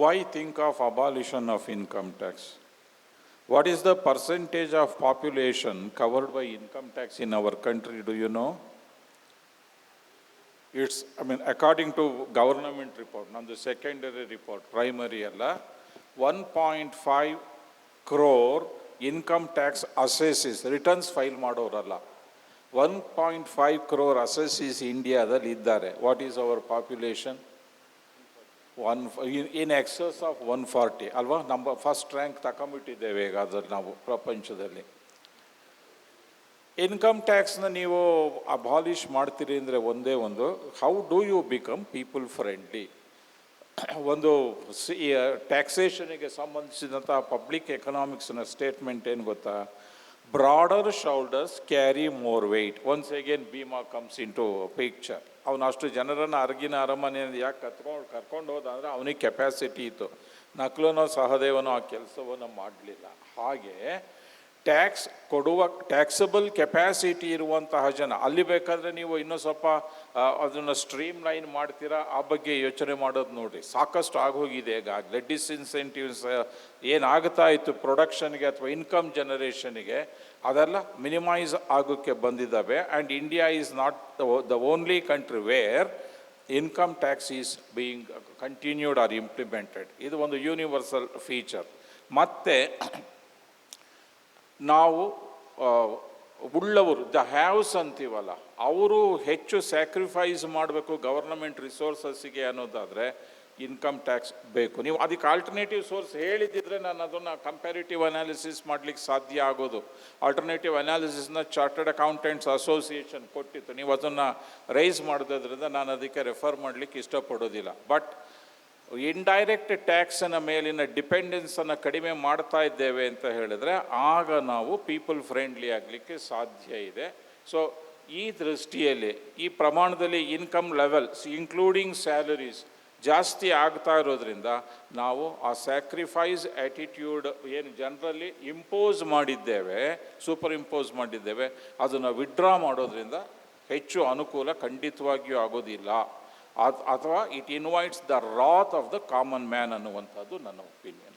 Why think of abolition of income tax? What is the percentage of population covered by income tax in our country? Do you know? It's, according to government report, not the secondary report, primary alla, 1.5 crore income tax assesses, returns file ಮಾಡೋರಲ್ಲ, 1.5 crore assesses ಇಂಡಿಯಾದಲ್ಲಿ ಇದ್ದಾರೆ. What is our population? In excess of 140 ಅಲ್ವಾ? ನಮ್ಮ first rank ತಗೊಂಬಿಟ್ಟಿದ್ದೇವೆ ಈಗ ಅದ್ರಲ್ಲಿ ನಾವು ಪ್ರಪಂಚದಲ್ಲಿ. Income ಟ್ಯಾಕ್ಸ್ನ ನೀವು abolish ಮಾಡ್ತೀರಿ ಅಂದರೆ ಒಂದೇ ಒಂದು, how do you become people friendly? ಒಂದು ಟ್ಯಾಕ್ಸೇಷನಿಗೆ ಸಂಬಂಧಿಸಿದಂಥ ಪಬ್ಲಿಕ್ ಎಕನಾಮಿಕ್ಸ್ನ ಸ್ಟೇಟ್ಮೆಂಟ್ ಏನು ಗೊತ್ತಾ? Broader shoulders carry more weight. Once again Bhima comes into picture. ಅವನು ಅಷ್ಟು ಜನರನ್ನು ಅರಗಿನ ಅರಮನೆಯಿಂದ ಯಾಕೆ ಕರ್ಕೊಂಡು ಹೋದ ಅಂದರೆ ಅವನಿಗೆ ಕೆಪಾಸಿಟಿ ಇತ್ತು. ನಕಲನೋ ಸಹದೇವನೋ ಆ ಕೆಲಸವನ್ನು ಮಾಡಲಿಲ್ಲ. ಹಾಗೆ ಟ್ಯಾಕ್ಸ್ ಕೊಡುವ ಟ್ಯಾಕ್ಸಬಲ್ ಕೆಪ್ಯಾಸಿಟಿ ಇರುವಂತಹ ಜನ, ಅಲ್ಲಿ ಬೇಕಾದರೆ ನೀವು ಇನ್ನೂ ಸ್ವಲ್ಪ ಅದನ್ನು ಸ್ಟ್ರೀಮ್ ಲೈನ್ ಮಾಡ್ತೀರಾ, ಆ ಬಗ್ಗೆ ಯೋಚನೆ ಮಾಡೋದು ನೋಡಿರಿ. ಸಾಕಷ್ಟು ಆಗೋಗಿದೆ ಈಗಾಗಲೇ. ಡಿಸ್ಇನ್ಸೆಂಟಿವ್ಸ್ ಏನಾಗ್ತಾ ಇತ್ತು ಪ್ರೊಡಕ್ಷನ್ಗೆ ಅಥವಾ ಇನ್ಕಮ್ ಜನರೇಷನ್ಗೆ, ಅದೆಲ್ಲ ಮಿನಿಮೈಸ್ ಆಗೋಕ್ಕೆ ಬಂದಿದ್ದಾವೆ. And India is not the only country where income tax is being continued or implemented. ಇದು ಒಂದು ಯೂನಿವರ್ಸಲ್ ಫೀಚರ್. ಮತ್ತು ನಾವು ಉಳ್ಳವರು, ದ ಹ್ಯಾವ್ಸ್ ಅಂತೀವಲ್ಲ, ಅವರು ಹೆಚ್ಚು ಸ್ಯಾಕ್ರಿಫೈಸ್ ಮಾಡಬೇಕು ಗವರ್ನಮೆಂಟ್ ರಿಸೋರ್ಸಸ್ಸಿಗೆ ಅನ್ನೋದಾದರೆ ಇನ್ಕಮ್ ಟ್ಯಾಕ್ಸ್ ಬೇಕು. ನೀವು ಅದಕ್ಕೆ ಆಲ್ಟರ್ನೇಟಿವ್ ಸೋರ್ಸ್ ಹೇಳಿದಿದ್ರೆ ನಾನು ಅದನ್ನು ಕಂಪ್ಯಾರಿಟಿವ್ ಅನಾಲಿಸಿಸ್ ಮಾಡಲಿಕ್ಕೆ ಸಾಧ್ಯ ಆಗೋದು. ಆಲ್ಟರ್ನೇಟಿವ್ ಅನಾಲಿಸಿಸ್ನ ಚಾರ್ಟರ್ಡ್ ಅಕೌಂಟೆಂಟ್ಸ್ ಅಸೋಸಿಯೇಷನ್ ಕೊಟ್ಟಿತ್ತು. ನೀವು ಅದನ್ನು ರೈಸ್ ಮಾಡೋದ್ರಿಂದ ನಾನು ಅದಕ್ಕೆ ರೆಫರ್ ಮಾಡಲಿಕ್ಕೆ ಇಷ್ಟಪಡೋದಿಲ್ಲ. ಬಟ್ ಇಂಡೈರೆಕ್ಟ್ ಟ್ಯಾಕ್ಸನ ಮೇಲಿನ ಡಿಪೆಂಡೆನ್ಸನ್ನು ಕಡಿಮೆ ಮಾಡ್ತಾ ಇದ್ದೇವೆ ಅಂತ ಹೇಳಿದ್ರೆ ಆಗ ನಾವು ಪೀಪಲ್ ಫ್ರೆಂಡ್ಲಿ ಆಗಲಿಕ್ಕೆ ಸಾಧ್ಯ ಇದೆ. ಸೊ ಈ ದೃಷ್ಟಿಯಲ್ಲಿ ಈ ಪ್ರಮಾಣದಲ್ಲಿ ಇನ್ಕಮ್ ಲೆವೆಲ್ಸ್ ಇನ್ಕ್ಲೂಡಿಂಗ್ ಸ್ಯಾಲರೀಸ್ ಜಾಸ್ತಿ ಆಗ್ತಾ ಇರೋದ್ರಿಂದ ನಾವು ಆ ಸ್ಯಾಕ್ರಿಫೈಸ್ ಆ್ಯಟಿಟ್ಯೂಡ್ ಏನು ಜನರಲ್ಲಿ ಇಂಪೋಸ್ ಮಾಡಿದ್ದೇವೆ, ಸೂಪರ್ ಇಂಪೋಸ್ ಮಾಡಿದ್ದೇವೆ, ಅದನ್ನು ವಿಡ್ರಾ ಮಾಡೋದ್ರಿಂದ ಹೆಚ್ಚು ಅನುಕೂಲ ಖಂಡಿತವಾಗಿಯೂ ಆಗೋದಿಲ್ಲ. ಅಥವಾ it invites the Rath of the common man ಅನ್ನುವಂಥದ್ದು ನನ್ನ ಒಪಿನಿಯನ್.